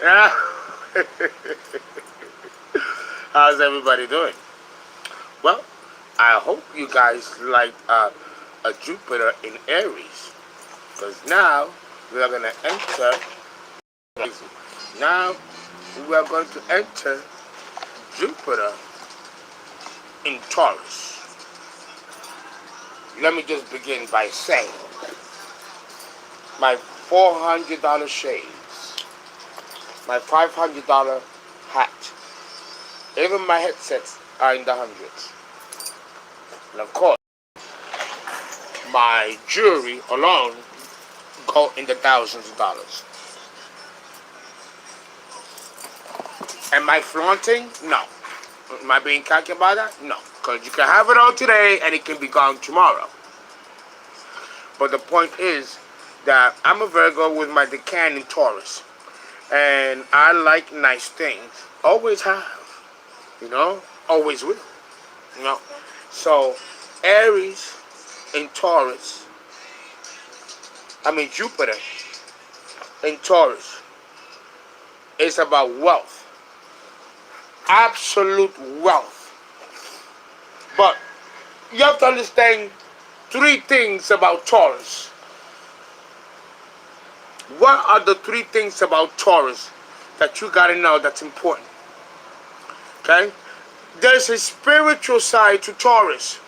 Yeah. How's everybody doing? Well, I hope you guys like a Jupiter in Aries, because now we are going to enter. Now we are going to enter Jupiter in Taurus. Let me just begin by saying my $400 shades, my $500 hat, even my headsets are in the hundreds. And of course, my jewelry alone go in the thousands of dollars. Am I flaunting? No. Am I being cocky about that? No. Because you can have it all today and it can be gone tomorrow. But the point is that I'm a Virgo with my decan in Taurus. And I like nice things. Always have. You know? Always will. You know? So, Aries in Taurus. Jupiter in Taurus is about wealth. Absolute wealth. But you have to understand 3 things about Taurus. What are the 3 things about Taurus that you gotta know that's important? Okay? There's a spiritual side to Taurus.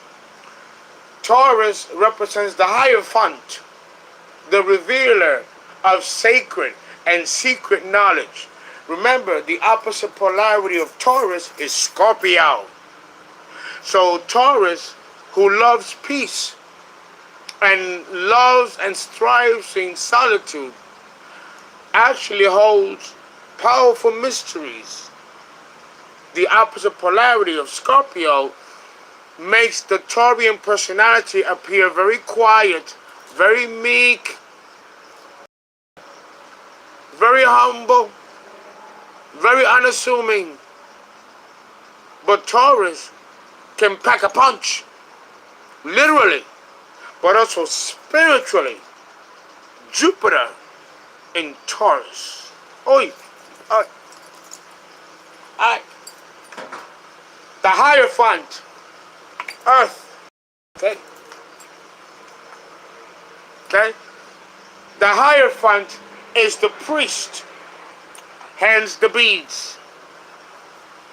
Taurus represents the Hierophant, the revealer of sacred and secret knowledge. Remember, the opposite polarity of Taurus is Scorpio. So Taurus, who loves peace and loves and strives in solitude, actually holds powerful mysteries. The opposite polarity of Scorpio makes the Taurian personality appear very quiet, very meek, very humble, very unassuming. But Taurus can pack a punch, literally, but also spiritually. Jupiter in Taurus. Oi, oi, oi. The Hierophant, Earth. Okay. Okay. The Hierophant is the priest, hence the beads.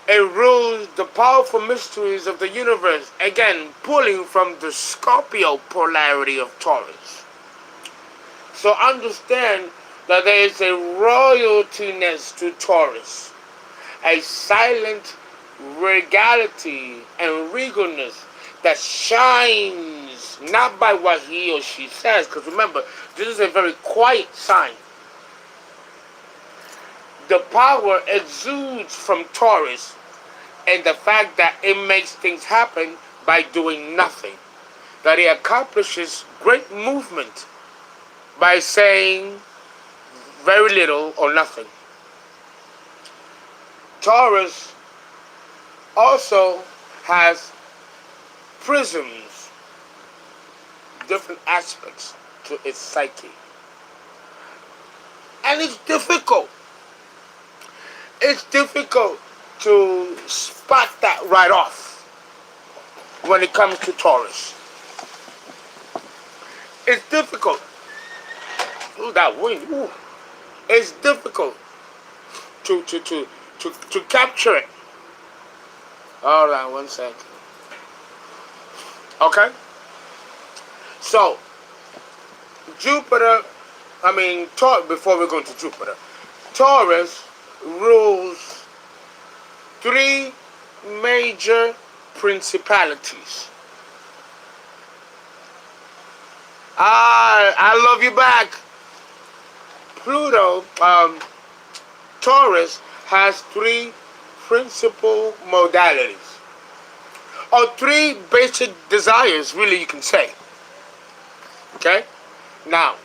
It rules the powerful mysteries of the universe, again, pulling from the Scorpio polarity of Taurus. So understand that there is a royaltiness to Taurus, a silent regality and regalness that shines not by what he or she says, because remember, this is a very quiet sign. The power exudes from Taurus and the fact that it makes things happen by doing nothing. That it accomplishes great movement by saying very little or nothing. Taurus also has prisms, different aspects to its psyche. And it's difficult. It's difficult to spot that right off when it comes to Taurus. It's difficult. Ooh, that wind. Ooh. It's difficult to capture it. Hold on 1 second. Okay? So, Jupiter, before we go into Jupiter, Taurus rules 3 major principalities. I love you back. Pluto, Taurus has 3 principal modalities, or 3 basic desires, really, you can say. Okay? Now,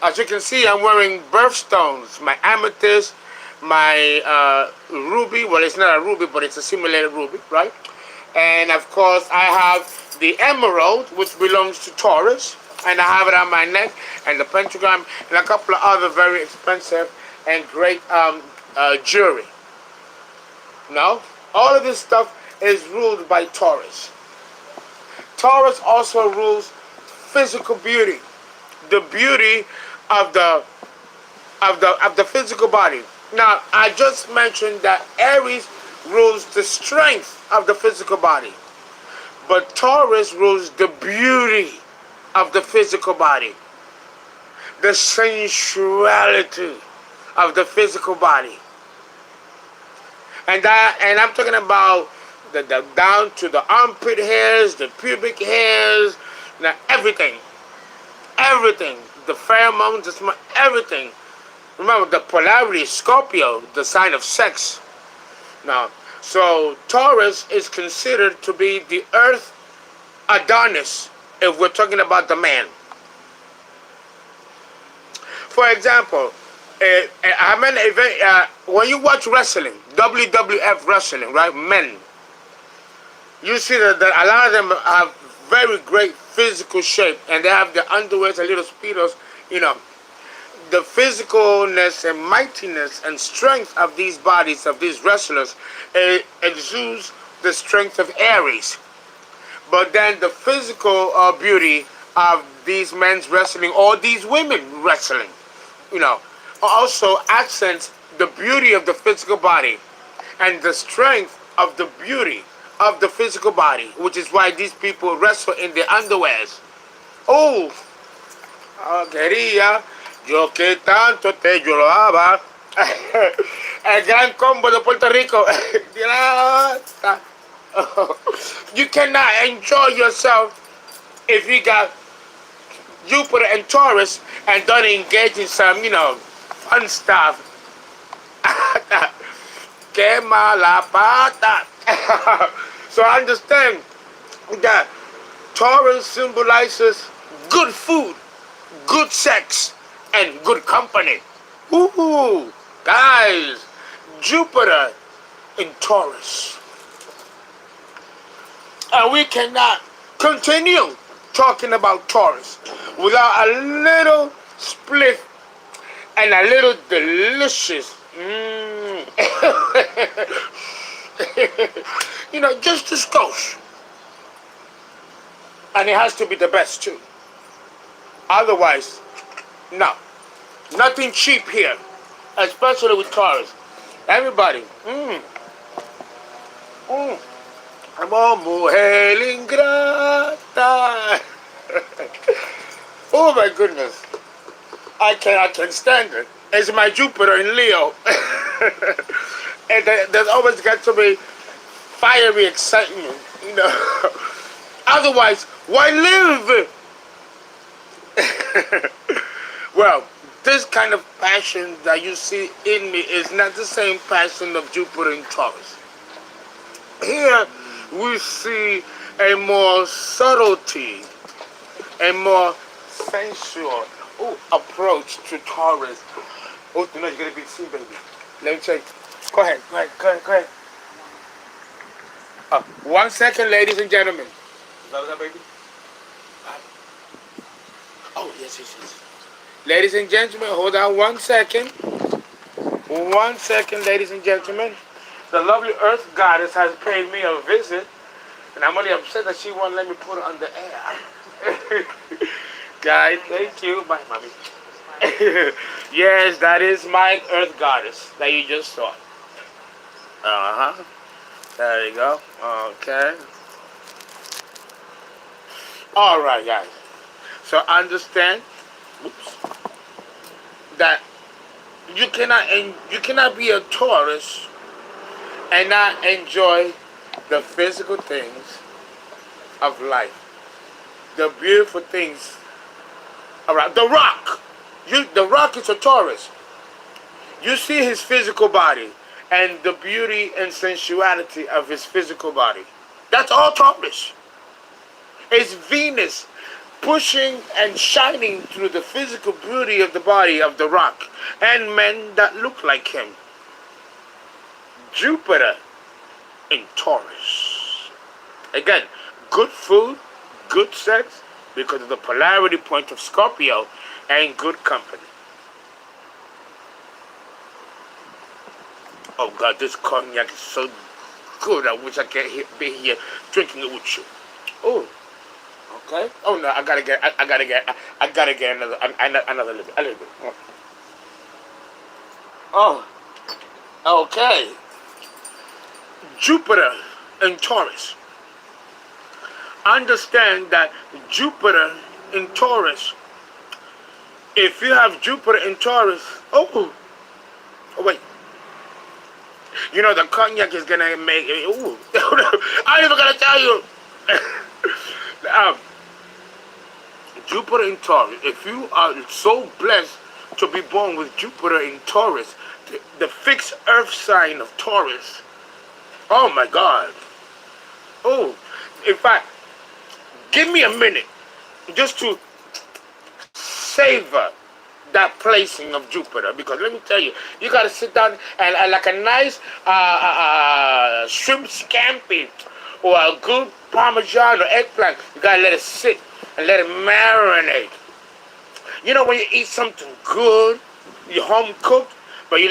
as you can see, I'm wearing birthstones, my amethyst, my ruby. Well, it's not a ruby, but it's a simulated ruby, right? And of course, I have the emerald, which belongs to Taurus. and I have it on my neck, and the pentagram, and a couple of other very expensive and great jewelry. No, all of this stuff is ruled by Taurus. Taurus also rules physical beauty, the beauty of the physical body. Now, I just mentioned that Aries rules the strength of the physical body, but Taurus rules the beauty of the physical body, the sensuality of the physical body. And I'm talking about the down to the armpit hairs, the pubic hairs, now everything, the pheromones, the smell, everything. Remember, the polarity is Scorpio, the sign of sex. Now, so Taurus is considered to be the earth Adonis if we're talking about the man. For example, when you watch wrestling, WWF wrestling, right, men, you see that a lot of them have very great physical shape, and they have their underwears and little speedos, you know. The physicalness and mightiness and strength of these bodies, of these wrestlers, exudes the strength of Aries. But then the physical beauty of these men's wrestling, or these women wrestling, you know, also accents the beauty of the physical body and the strength of the beauty of the physical body, which is why these people wrestle in their underwears. Oh, quería yo que tanto te lloraba. El gran combo de Puerto Rico. You cannot enjoy yourself if you got Jupiter and Taurus and don't engage in some, you know, fun stuff. Quema la pata. So I understand that Taurus symbolizes good food, good sex, and good company. Woohoo! Guys, Jupiter in Taurus. And we cannot continue talking about Taurus without a little spliff and a little delicious, you know, just a skosh. And it has to be the best too. Otherwise, no. Nothing cheap here, especially with Taurus. Everybody, Amor, mujer ingrata. Oh my goodness. I can't stand it. It's my Jupiter in Leo. And there's always got to be fiery excitement, you know. Otherwise, why live? Well, this kind of passion that you see in me is not the same passion of Jupiter in Taurus. Here we see a more subtlety, a more sensual approach to Taurus. Oh, you know you're going to be seen, baby. Let me check. Go ahead. 1 second, ladies and gentlemen. Is that baby? Oh, yes. Ladies and gentlemen, hold on 1 second. 1 second, ladies and gentlemen. The lovely Earth Goddess has paid me a visit, and I'm really upset that she won't let me put it on the air. Guys, thank you. Bye, mommy. Yes, that is my Earth Goddess that you just saw. There you go. Okay. All right, guys. So understand that you cannot be a Taurus and not enjoy the physical things of life, the beautiful things around. The Rock. The Rock is a Taurus. You see his physical body and the beauty and sensuality of his physical body. That's all Taurus. It's Venus pushing and shining through the physical beauty of the body of the Rock and men that look like him. Jupiter in Taurus. Again, good food, good sex, because of the polarity point of Scorpio and good company. Oh God, this cognac is so good. I wish I could be here drinking it with you. Oh, okay. Oh no, I gotta get another little bit, a little bit. Oh, okay. Jupiter in Taurus. Understand that Jupiter in Taurus. If you have Jupiter in Taurus, oh wait. You know the cognac is gonna make. Ooh, I even gotta tell you. Jupiter in Taurus. If you are so blessed to be born with Jupiter in Taurus, the fixed Earth sign of Taurus. Oh my God. Oh, in fact, give me a minute just to savor that placing of Jupiter, because let me tell you, you gotta sit down and like a nice shrimp scampi or a good parmesan or eggplant, you gotta let it sit and let it marinate. You know when you eat something good, you home cooked, but you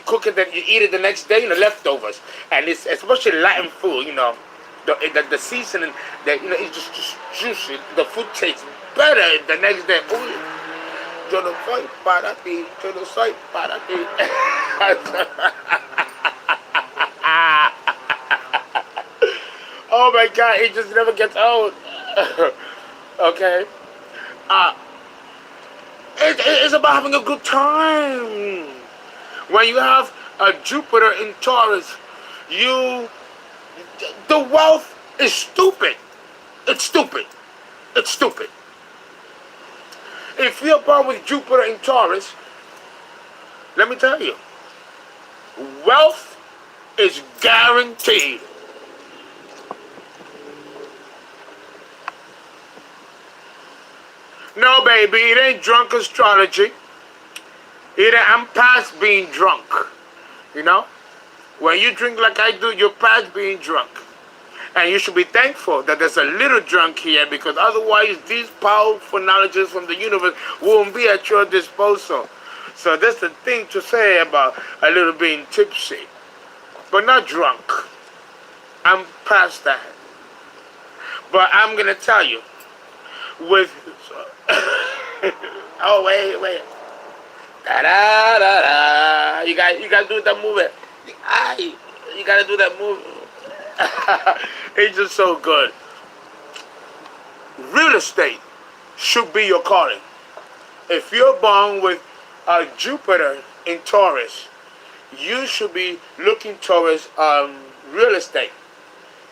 cook it, then you eat it the next day, leftovers, and it's especially Latin food, the seasoning, it's just juicy. The food tastes better the next day. Ooh. Yo no soy para ti, yo no soy para ti. Oh my God, it just never gets old. Okay. It's about having a good time. When you have a Jupiter in Taurus, the wealth is stupid. It's stupid. It's stupid. If you're born with Jupiter in Taurus, let me tell you, wealth is guaranteed. No, baby, it ain't drunk astrology. I'm past being drunk. When you drink like I do, you're past being drunk. And you should be thankful that there's a little drunk here, because otherwise these powerful knowledges from the universe won't be at your disposal. So that's the thing to say about a little being tipsy, but not drunk. I'm past that. But I'm going to tell you, with... oh, wait. Da-da-da-da. You got to do that movie. You got to do that movie. It's just so good. Real estate should be your calling. If you're born with Jupiter in Taurus, you should be looking towards real estate.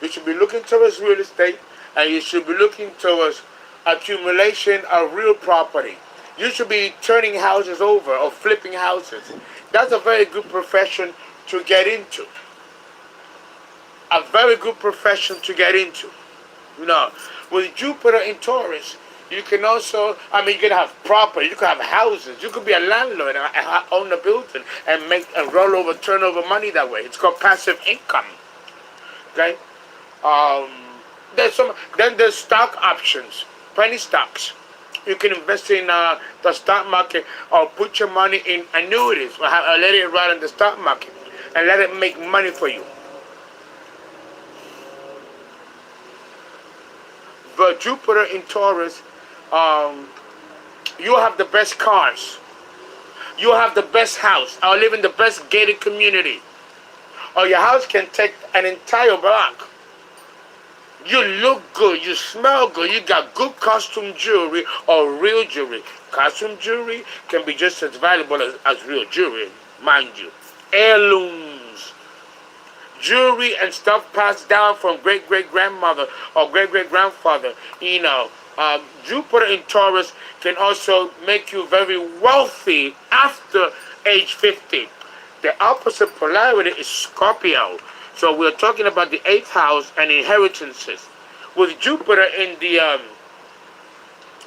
You should be looking towards real estate, and you should be looking towards accumulation of real property. You should be turning houses over or flipping houses. That's a very good profession to get into. A very good profession to get into. With Jupiter in Taurus, you can also, you can have property, you can have houses, you could be a landlord and own a building and make a rollover, turnover money that way. It's called passive income. Okay? There's stock options, penny stocks. You can invest in the stock market or put your money in annuities or let it run in the stock market and let it make money for you. But Jupiter in Taurus, you have the best cars. You have the best house. Or live in the best gated community. Or your house can take an entire block. You look good. You smell good. You got good costume jewelry or real jewelry. Costume jewelry can be just as valuable as real jewelry, mind you. Heirlooms. Jewelry and stuff passed down from great-great-grandmother or great-great-grandfather. Jupiter in Taurus can also make you very wealthy after age 50. The opposite polarity is Scorpio. So we're talking about the 8th house and inheritances. With Jupiter in the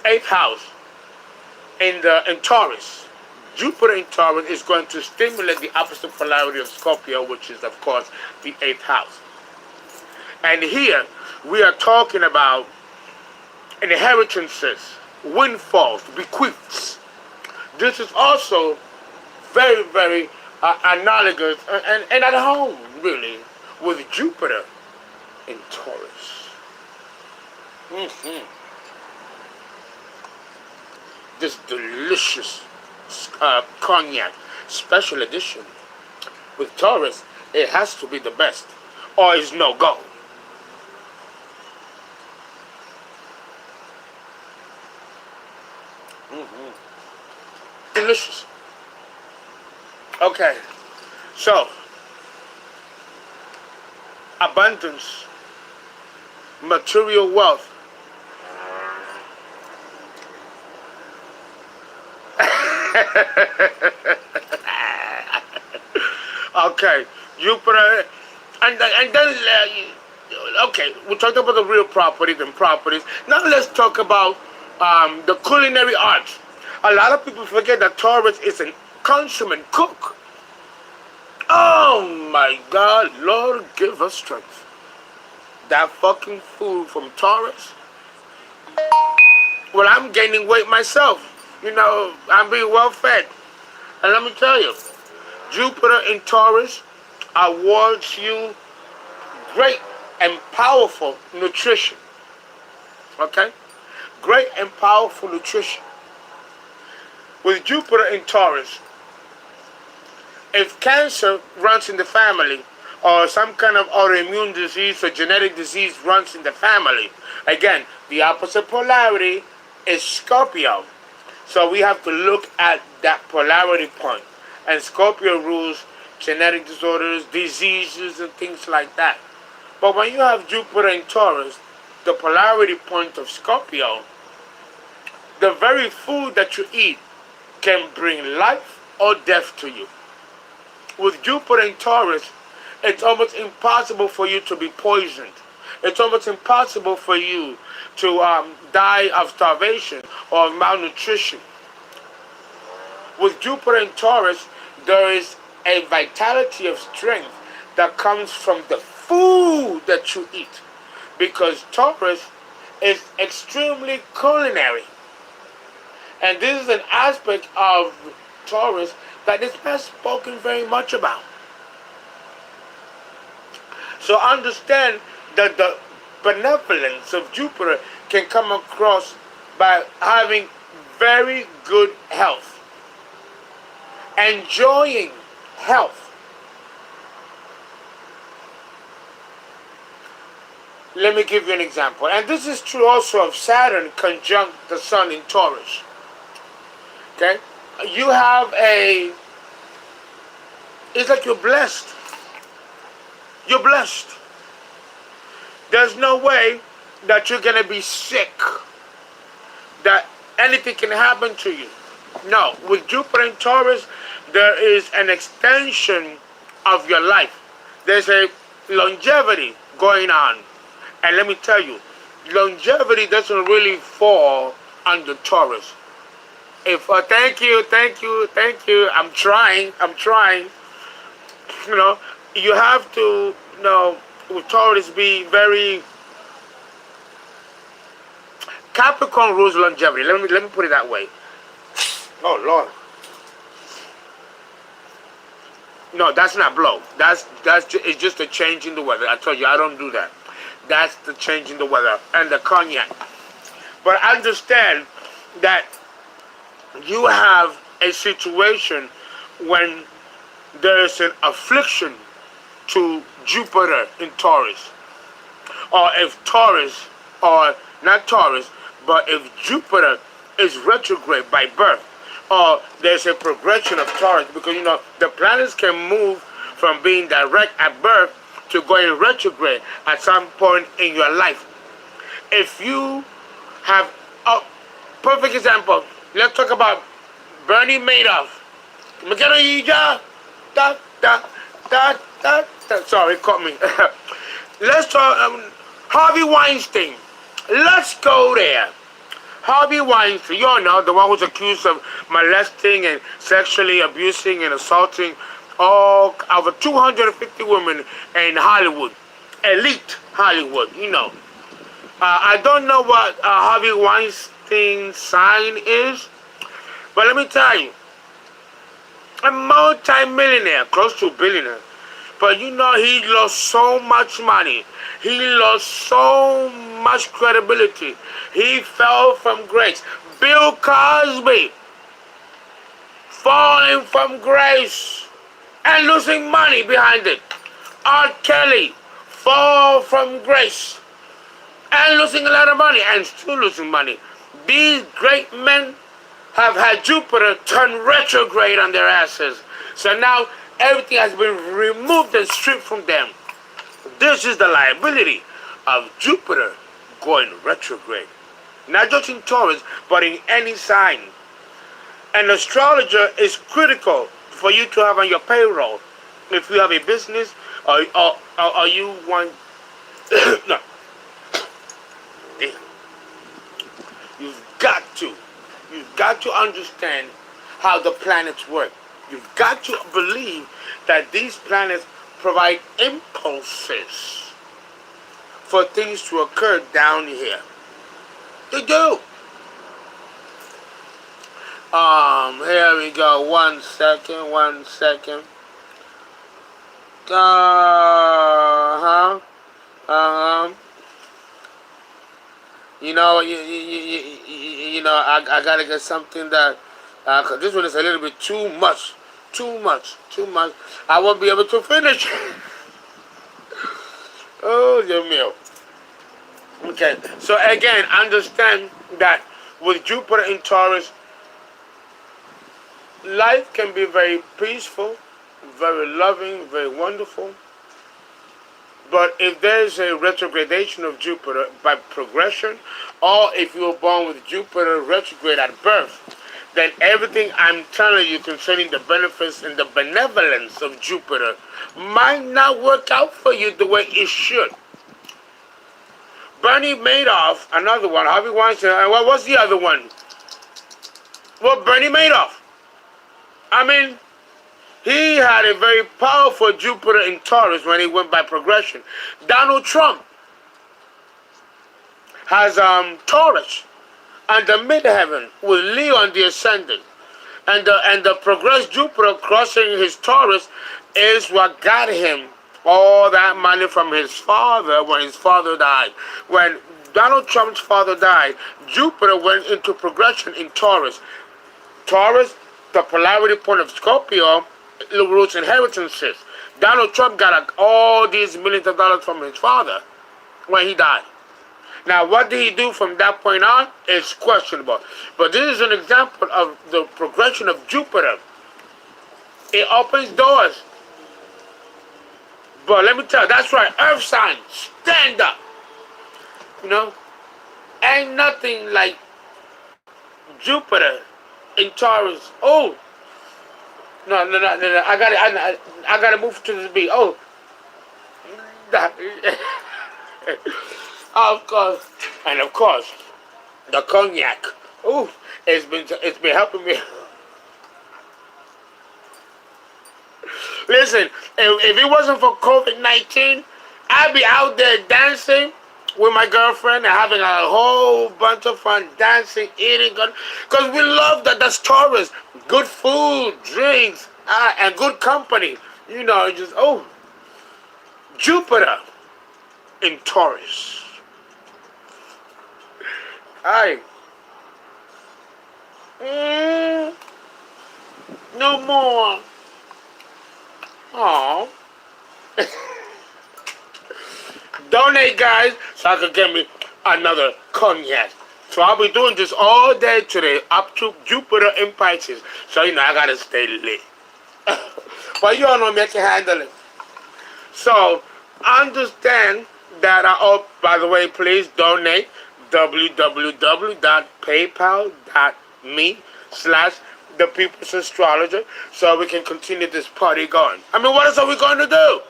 8th house in Taurus, Jupiter in Taurus is going to stimulate the opposite polarity of Scorpio, which is, of course, the 8th house. And here, we are talking about inheritances, windfalls, bequests. This is also very, very analogous and at home, really, with Jupiter in Taurus. This delicious cognac, special edition. With Taurus, it has to be the best, or it's no go. Delicious. Okay, so abundance, material wealth. Okay, Jupiter, and then okay, we talked about the real properties and properties. Now let's talk about the culinary arts. A lot of people forget that Taurus is a consummate cook. Oh my God, Lord, give us strength. That fucking food from Taurus. Well, I'm gaining weight myself. You know, I'm being well fed. And let me tell you, Jupiter in Taurus awards you great and powerful nutrition. Okay? Great and powerful nutrition. With Jupiter in Taurus, if cancer runs in the family, or some kind of autoimmune disease or genetic disease runs in the family, again, the opposite polarity is Scorpio. So we have to look at that polarity point. And Scorpio rules genetic disorders, diseases, and things like that. But when you have Jupiter in Taurus, the polarity point of Scorpio, the very food that you eat can bring life or death to you. With Jupiter in Taurus, it's almost impossible for you to be poisoned. It's almost impossible for you to die of starvation or malnutrition. With Jupiter in Taurus, there is a vitality of strength that comes from the food that you eat. Because Taurus is extremely culinary. And this is an aspect of Taurus that is not spoken very much about. So understand that the benevolence of Jupiter can come across by having very good health. Enjoying health. Let me give you an example. And this is true also of Saturn conjunct the Sun in Taurus. Okay? You have it's like you're blessed. You're blessed. There's no way that you're going to be sick, that anything can happen to you. No, with Jupiter in Taurus, there is an extension of your life. There's a longevity going on. And let me tell you, longevity doesn't really fall under Taurus. Thank you. I'm trying. You know, you have to, with Taurus be very. Capricorn rules longevity. Let me put it that way. Oh Lord. No, that's not blow. It's just a change in the weather. I told you I don't do that. That's the change in the weather and the cognac. But understand that you have a situation when there is an affliction to Jupiter in Taurus. Or if Taurus, or not Taurus, but if Jupiter is retrograde by birth, or there's a progression of Taurus, because the planets can move from being direct at birth to going retrograde at some point in your life. If you have a perfect example, let's talk about Bernie Madoff. Sorry, it caught me. Let's talk Harvey Weinstein. Let's go there. Harvey Weinstein, you all know, the one who's accused of molesting and sexually abusing and assaulting all over 250 women in Hollywood. Elite Hollywood, I don't know what Harvey Weinstein's sign is, but let me tell you, a multi-millionaire, close to a billionaire. But you know, he lost so much money. He lost so much credibility. He fell from grace. Bill Cosby, falling from grace and losing money behind it. R. Kelly, fall from grace and losing a lot of money and still losing money. These great men have had Jupiter turn retrograde on their asses. So now everything has been removed and stripped from them. This is the liability of Jupiter going retrograde. Not just in Taurus, but in any sign. An astrologer is critical for you to have on your payroll. If you have a business or you want... no. You've got to understand how the planets work. You've got to believe that these planets provide impulses for things to occur down here. They do. Here we go. One second. You know, I gotta get something that, cause this one is a little bit too much. I won't be able to finish. Oh, Dios mío. Okay, so again, understand that with Jupiter in Taurus, life can be very peaceful, very loving, very wonderful. But if there's a retrogradation of Jupiter by progression, or if you were born with Jupiter retrograde at birth, then everything I'm telling you concerning the benefits and the benevolence of Jupiter might not work out for you the way it should. Bernie Madoff, another one, Harvey Weinstein, and what was the other one? Well, Bernie Madoff. I mean, he had a very powerful Jupiter in Taurus when he went by progression. Donald Trump has Taurus and the midheaven with Leo on the ascendant. And the progressed Jupiter crossing his Taurus is what got him all that money from his father when his father died. When Donald Trump's father died, Jupiter went into progression in Taurus. Taurus, the polarity point of Scorpio, rules inheritances. Donald Trump got all these millions of dollars from his father when he died. Now, what did he do from that point on is questionable. But this is an example of the progression of Jupiter. It opens doors. But let me tell you, that's right, Earth signs, stand up. You know, ain't nothing like Jupiter in Taurus. Oh, no, I gotta move to this beat. Oh, of course, and of course, the cognac. Oh, it's been helping me. Listen, if it wasn't for COVID-19, I'd be out there dancing with my girlfriend and having a whole bunch of fun dancing, eating, because we love that. That's Taurus. Good food, drinks, and good company. You know, just, oh, Jupiter in Taurus. Aye. No more. Aww. Donate, guys, so I can get me another cognac. So I'll be doing this all day today, up to Jupiter in Pisces. So, you know, I gotta stay lit. But you all know me, I can handle it. So, understand that by the way, please donate www.paypal.me/thepeoplesastrologer so we can continue this party going. I mean, what else are we going to do?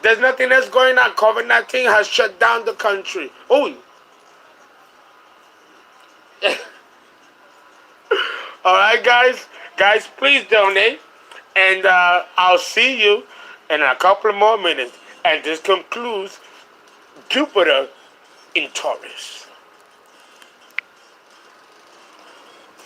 There's nothing else going on. COVID-19 has shut down the country. Oh. All right, guys. Guys, please donate. And I'll see you in a couple of more minutes. And this concludes Jupiter in Taurus.